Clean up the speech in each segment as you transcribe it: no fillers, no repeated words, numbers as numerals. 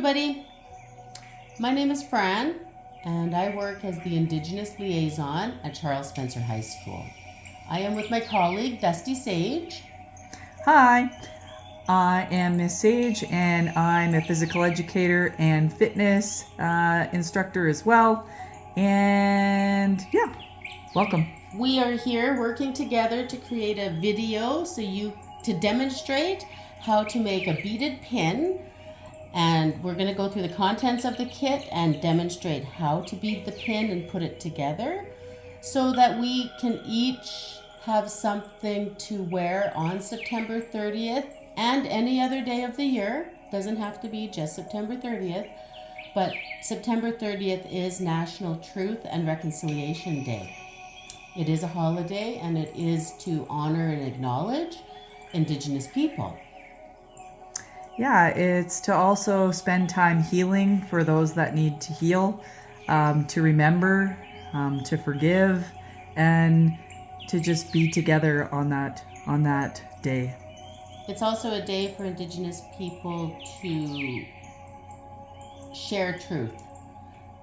everybody. My name is Fran, and I work as the Indigenous Liaison at Charles Spencer High School. I am with my colleague, Dusty Sage. Hi, I am Miss Sage, and I'm a physical educator and fitness instructor as well. And yeah, welcome. We are here working together to create a video to demonstrate how to make a beaded pin. And we're going to go through the contents of the kit and demonstrate how to bead the pin and put it together so that we can each have something to wear on September 30th and any other day of the year. Doesn't have to be just September 30th, but September 30th is National Truth and Reconciliation Day. It is a holiday, and it is to honor and acknowledge Indigenous people. Yeah, it's to also spend time healing for those that need to heal, to remember, to forgive, and to just be together on that day. It's also a day for Indigenous people to share truth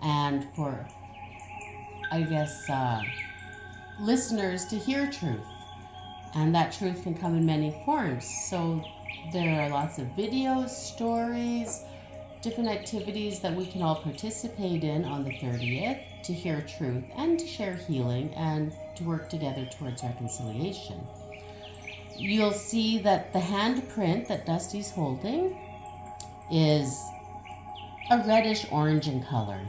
and for, listeners to hear truth. And that truth can come in many forms. So there are lots of videos, stories, different activities that we can all participate in on the 30th to hear truth and to share healing and to work together towards reconciliation. You'll see that the handprint that Dusty's holding is a reddish orange in color.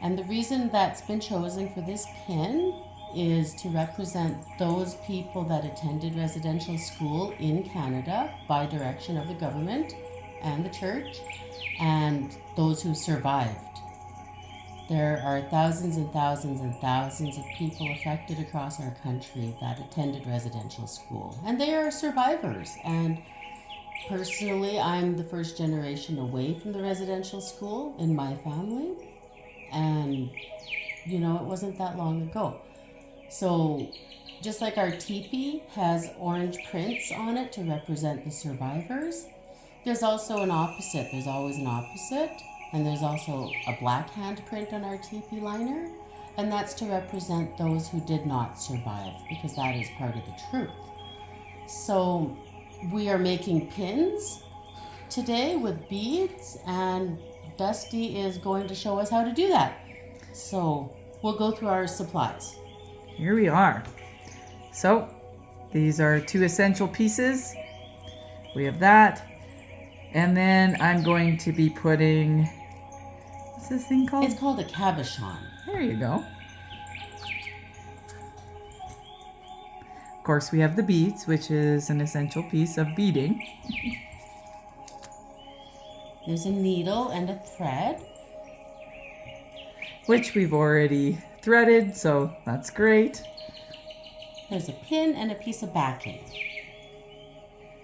And the reason that's been chosen for this pin is to represent those people that attended residential school in Canada by direction of the government and the church, and those who survived. There are thousands and thousands and thousands of people affected across our country that attended residential school, and they are survivors. And personally, I'm the first generation away from the residential school in my family, and it wasn't that long ago. So just like our teepee has orange prints on it to represent the survivors, there's also an opposite. There's always an opposite. And there's also a black handprint on our teepee liner. And that's to represent those who did not survive, because that is part of the truth. So we are making pins today with beads, and Dusty is going to show us how to do that. So we'll go through our supplies. Here we are. So these are 2 essential pieces. We have that. And then I'm going to be putting, what's this thing called? It's called a cabochon. There you go. Of course, we have the beads, which is an essential piece of beading. There's a needle and a thread, which we've already threaded, so that's great. There's a pin and a piece of backing.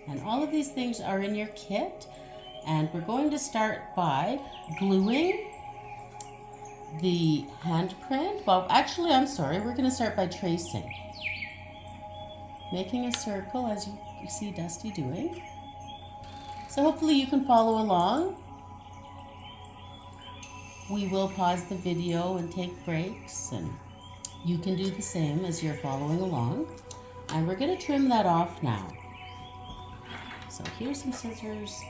And all of these things are in your kit. And we're going to start by gluing the handprint. Well, actually, I'm sorry. We're going to start by tracing. Making a circle, as you see Dusty doing. So hopefully you can follow along. We will pause the video and take breaks, and you can do the same as you're following along. And we're going to trim that off now. So here's some scissors.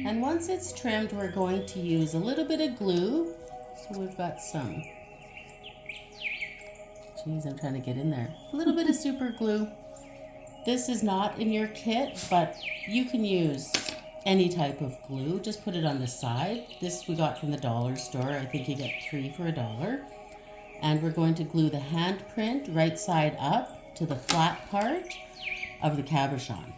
And once it's trimmed, we're going to use a little bit of glue. So we've got some, I'm trying to get in there. A little bit of super glue. This is not in your kit, but you can use any type of glue. Just put it on the side. This we got from the dollar store. I think you get 3 for $1. And we're going to glue the handprint right side up to the flat part of the cabochon.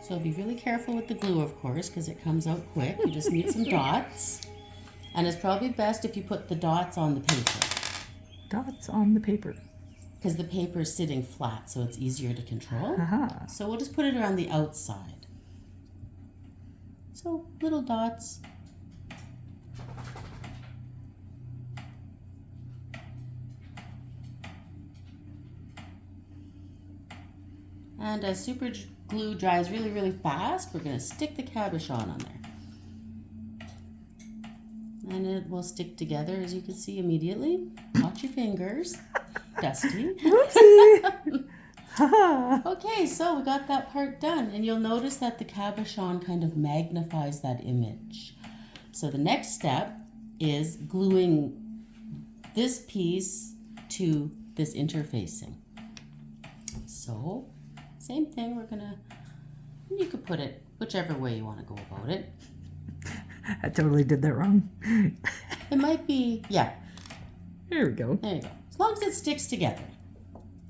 So be really careful with the glue, of course, because it comes out quick. You just need some dots. And it's probably best if you put the dots on the paper. Dots on the paper. Because the paper is sitting flat, so it's easier to control. Uh-huh. So we'll just put it around the outside. So little dots. And as super glue dries really, really fast, we're going to stick the cabochon on there. And it will stick together, as you can see immediately. Watch your fingers. Dusty. Whoopsie. Okay, so we got that part done. And you'll notice that the cabochon kind of magnifies that image. So the next step is gluing this piece to this interfacing. So, same thing, you could put it whichever way you want to go about it. I totally did that wrong. It might be, yeah. There we go. There you go. As long as it sticks together.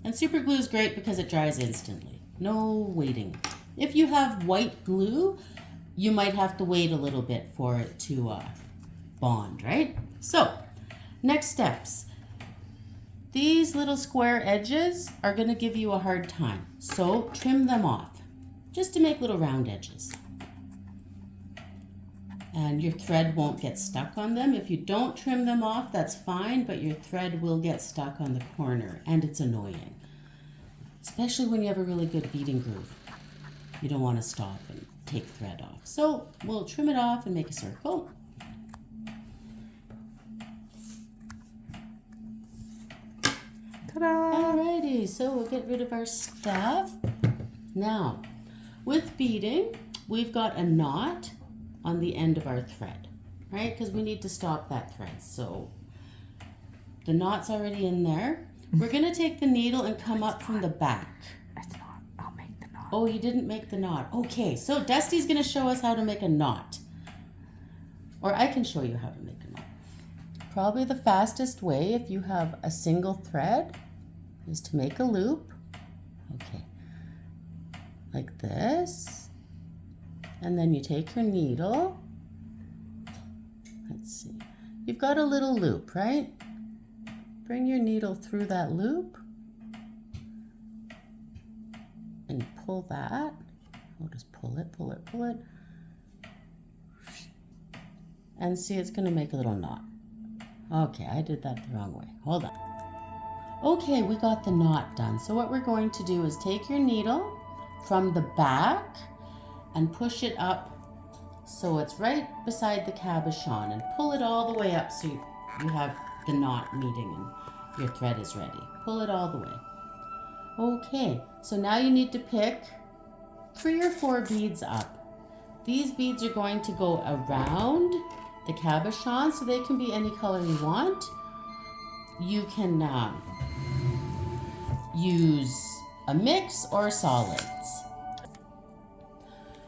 And super glue is great because it dries instantly. No waiting. If you have white glue, you might have to wait a little bit for it to bond, right? So, next steps. These little square edges are going to give you a hard time. So, trim them off, just to make little round edges. And your thread won't get stuck on them. If you don't trim them off, that's fine, but your thread will get stuck on the corner, and it's annoying. Especially when you have a really good beading groove. You don't want to stop and take thread off. So we'll trim it off and make a circle. Ta-da! Alrighty, so we'll get rid of our stuff. Now, with beading, we've got a knot on the end of our thread, right? Because we need to stop that thread. So the knot's already in there. We're going to take the needle and come up from the back. It's not. I'll make the knot. Oh, you didn't make the knot. Okay, so Dusty's going to show us how to make a knot. Or I can show you how to make a knot. Probably the fastest way, if you have a single thread, is to make a loop. Okay, like this. And then you take your needle. Let's see. You've got a little loop, right? Bring your needle through that loop and pull that. We'll just pull it, pull it, pull it. And see, it's going to make a little knot. Okay, I did that the wrong way. Hold on. Okay, we got the knot done. So what we're going to do is take your needle from the back and push it up so it's right beside the cabochon, and pull it all the way up so you have the knot meeting and your thread is ready. Pull it all the way. Okay, so now you need to pick 3 or 4 beads up. These beads are going to go around the cabochon, so they can be any color you want. You can use a mix or solids.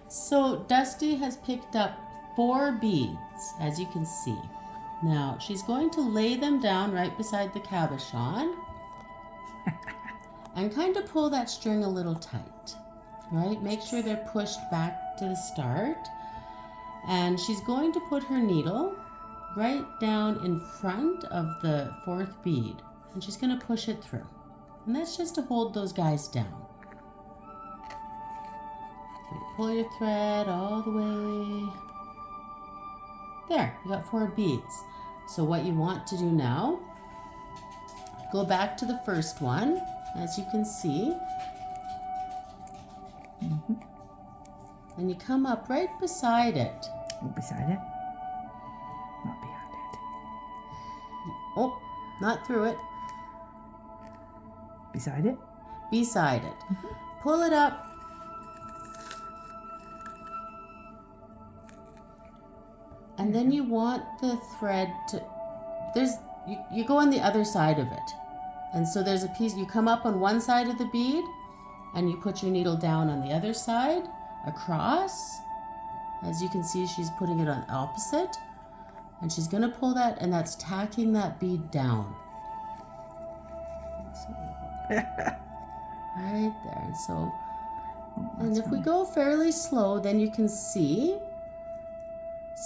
So Dusty has picked up 4 beads, as you can see. Now she's going to lay them down right beside the cabochon and kind of pull that string a little tight, right? Make sure they're pushed back to the start. And she's going to put her needle right down in front of the 4th bead, and she's going to push it through. And that's just to hold those guys down. So pull your thread all the way. There, you got 4 beads. So what you want to do now, go back to the first one, as you can see. And you come up right beside it. Beside it? Not behind it. Oh, not through it. Beside it? Beside it. Pull it up. And then you want the thread to, you go on the other side of it. And so there's a piece, you come up on one side of the bead and you put your needle down on the other side, across. As you can see, she's putting it on opposite. And she's going to pull that, and that's tacking that bead down. Right there. And so, and if we go fairly slow, then you can see,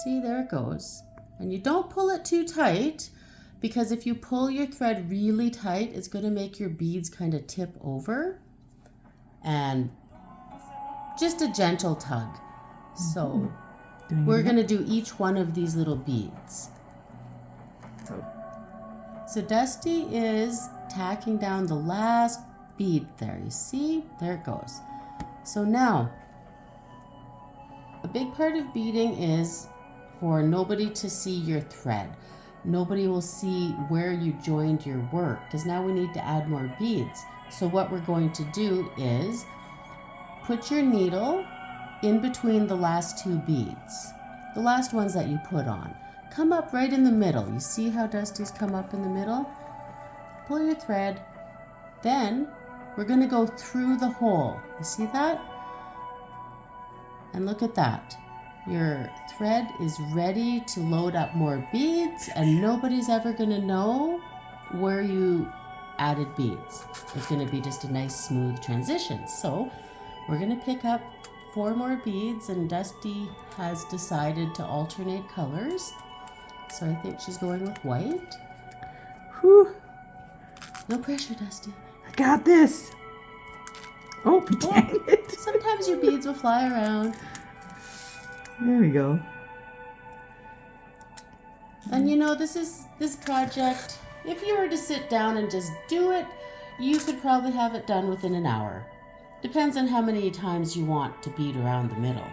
there it goes. And you don't pull it too tight, because if you pull your thread really tight, it's going to make your beads kind of tip over. And just a gentle tug. So we're going to do each one of these little beads. So Dusty is tacking down the last bead there. You see? There it goes. So now, a big part of beading is for nobody to see your thread. Nobody will see where you joined your work, because now we need to add more beads. So what we're going to do is put your needle in between the last two beads, the last ones that you put on. Come up right in the middle. You see how Dusty's come up in the middle? Pull your thread. Then we're going to go through the hole. You see that? And look at that. Your thread is ready to load up more beads, and nobody's ever going to know where you added beads. It's going to be just a nice smooth transition. So we're going to pick up 4 more beads, and Dusty has decided to alternate colors. So I think she's going with white. Whew. No pressure, Dusty. I got this. Oh, dang it. Sometimes your beads will fly around. There we go. And you know, this project, if you were to sit down and just do it, you could probably have it done within an hour. Depends on how many times you want to bead around the middle.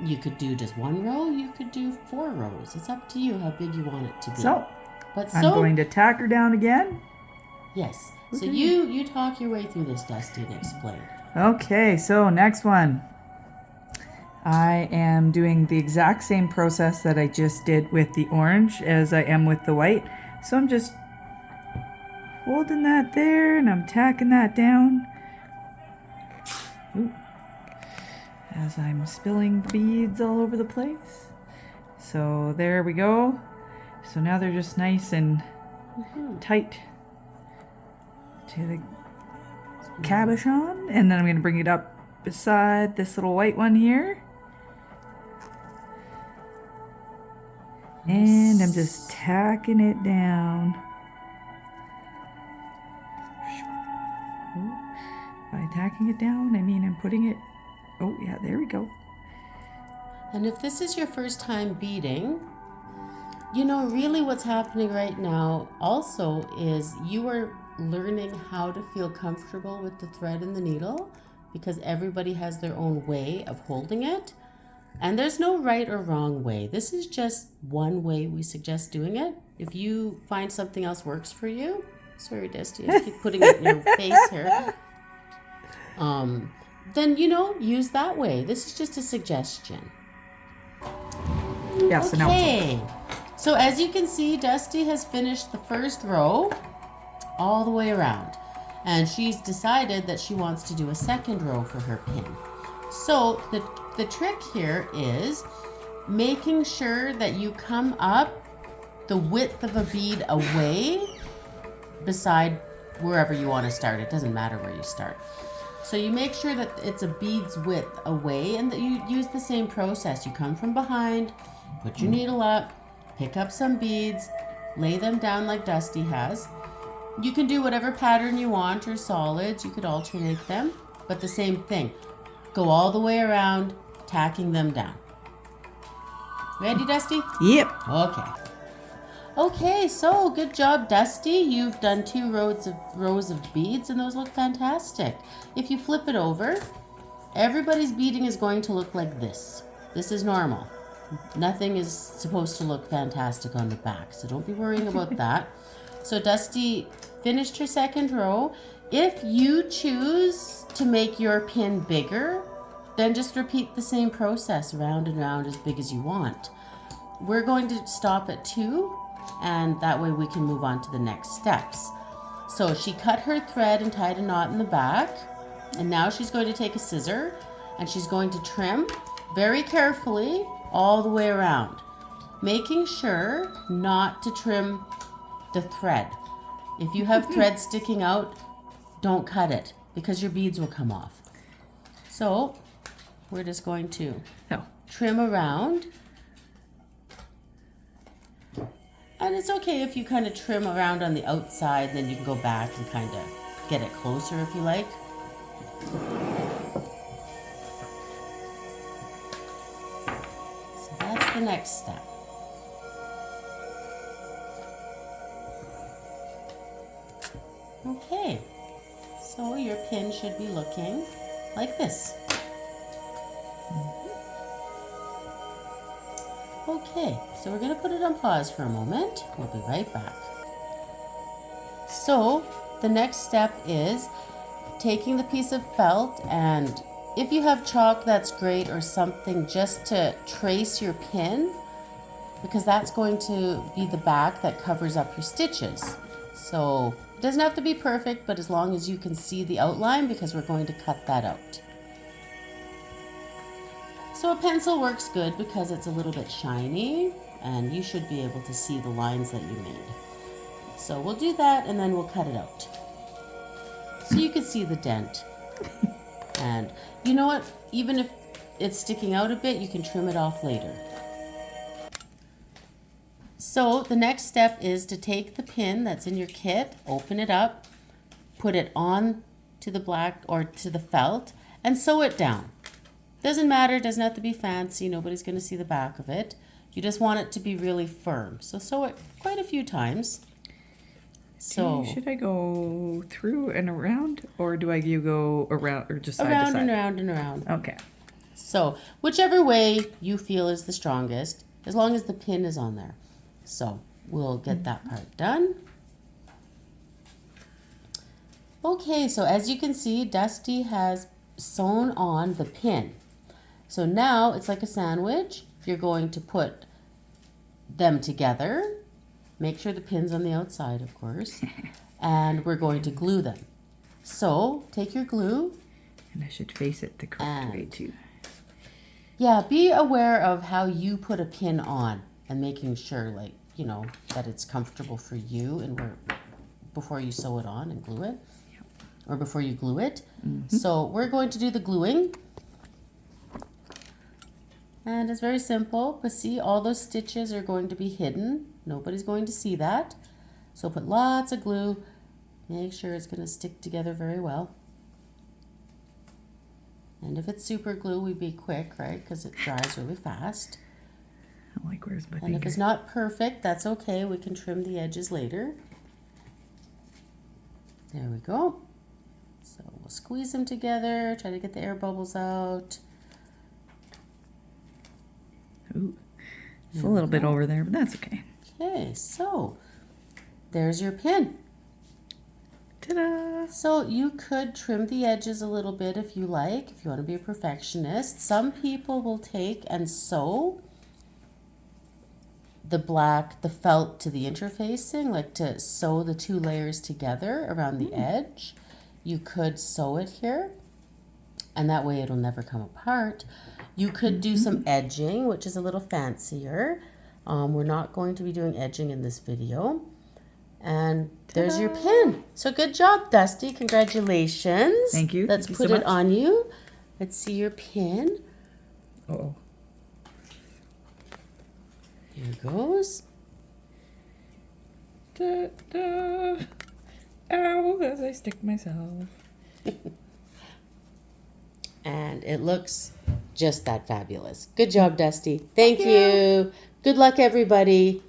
You could do just 1 row, you could do 4 rows. It's up to you how big you want it to be. So, but I'm going to tack her down again. Yes. So Okay. you talk your way through this, Dusty, and explain. Okay, so next one. I am doing the exact same process that I just did with the orange as I am with the white. So I'm just holding that there and I'm tacking that down. Ooh. As I'm spilling beads all over the place. So there we go. So now they're just nice and tight to the cabochon. And then I'm going to bring it up beside this little white one here. And I'm just tacking it down. By tacking it down, I mean I'm putting it, oh yeah, there we go. And if this is your first time beading, you know, really what's happening right now also is you are learning how to feel comfortable with the thread and the needle, because everybody has their own way of holding it. And there's no right or wrong way. This is just one way we suggest doing it. If you find something else works for you, sorry, Dusty, I keep putting it in your face here. Then, you know, use that way. This is just a suggestion. Yeah, so now Okay. So as you can see, Dusty has finished the first row all the way around. And she's decided that she wants to do a second row for her pin. So the trick here is making sure that you come up the width of a bead away beside wherever you want to start. It doesn't matter where you start. So you make sure that it's a bead's width away, and that you use the same process. You come from behind, put your needle up, pick up some beads, lay them down like Dusty has. You can do whatever pattern you want or solids. You could alternate them, but the same thing. Go all the way around, tacking them down. Ready, Dusty? Yep. Okay. Okay, so good job, Dusty. You've done 2 rows of beads, and those look fantastic. If you flip it over, everybody's beading is going to look like this. This is normal. Nothing is supposed to look fantastic on the back, so don't be worrying about that. So Dusty finished her second row. If you choose to make your pin bigger, then just repeat the same process round and round as big as you want. We're going to stop at 2, and that way we can move on to the next steps. So she cut her thread and tied a knot in the back, and now she's going to take a scissor and she's going to trim very carefully all the way around, making sure not to trim the thread. If you have thread sticking out, don't cut it, because your beads will come off. So we're just going to trim around. And it's okay if you kind of trim around on the outside, then you can go back and kind of get it closer if you like. So that's the next step. Okay, So your pin should be looking like this. Okay, so we're going to put it on pause for a moment. We'll be right back. So the next step is taking the piece of felt, and if you have chalk, that's great, or something just to trace your pin, because that's going to be the back that covers up your stitches. So it doesn't have to be perfect, but as long as you can see the outline, because we're going to cut that out. So a pencil works good because it's a little bit shiny and you should be able to see the lines that you made. So we'll do that and then we'll cut it out. So you can see the dent. And you know what? Even if it's sticking out a bit, you can trim it off later. So the next step is to take the pin that's in your kit, open it up, put it on to the black or to the felt and sew it down. Doesn't matter, it doesn't have to be fancy, nobody's going to see the back of it. You just want it to be really firm. So sew it quite a few times. So should I go through and around, or do you go around, or just side to around side? and around and around. Okay. So whichever way you feel is the strongest, as long as the pin is on there. So we'll get that part done. Okay, so as you can see, Dusty has sewn on the pin. So now it's like a sandwich. You're going to put them together. Make sure the pin's on the outside, of course. And we're going to glue them. So take your glue. And I should face it the correct way too. Yeah, be aware of how you put a pin on and making sure, like, you know, that it's comfortable for you and before you sew it on and glue it. Yep. Or before you glue it. So we're going to do the gluing. And it's very simple, but see, all those stitches are going to be hidden. Nobody's going to see that. So put lots of glue. Make sure it's going to stick together very well. And if it's super glue, we'd be quick, right? Because it dries really fast. I'm like, where's my And finger? if it's not perfect, that's okay. We can trim the edges later. There we go. So we'll squeeze them together, try to get the air bubbles out. Ooh, it's a little bit over there, but that's okay. Okay, so there's your pin. Ta-da! So you could trim the edges a little bit if you like, if you want to be a perfectionist. Some people will take and sew the felt to the interfacing, like to sew the two layers together around the edge. You could sew it here, and that way it'll never come apart. You could do some edging, which is a little fancier. We're not going to be doing edging in this video. And there's your pin. So good job, Dusty. Congratulations. Thank you. Let's Thank you put so it much. on you. Let's see your pin. Uh-oh. Here it goes. Da-da. Ow, as I stick myself. And it looks just that fabulous. Good job, Dusty. Thank you. Good luck, everybody.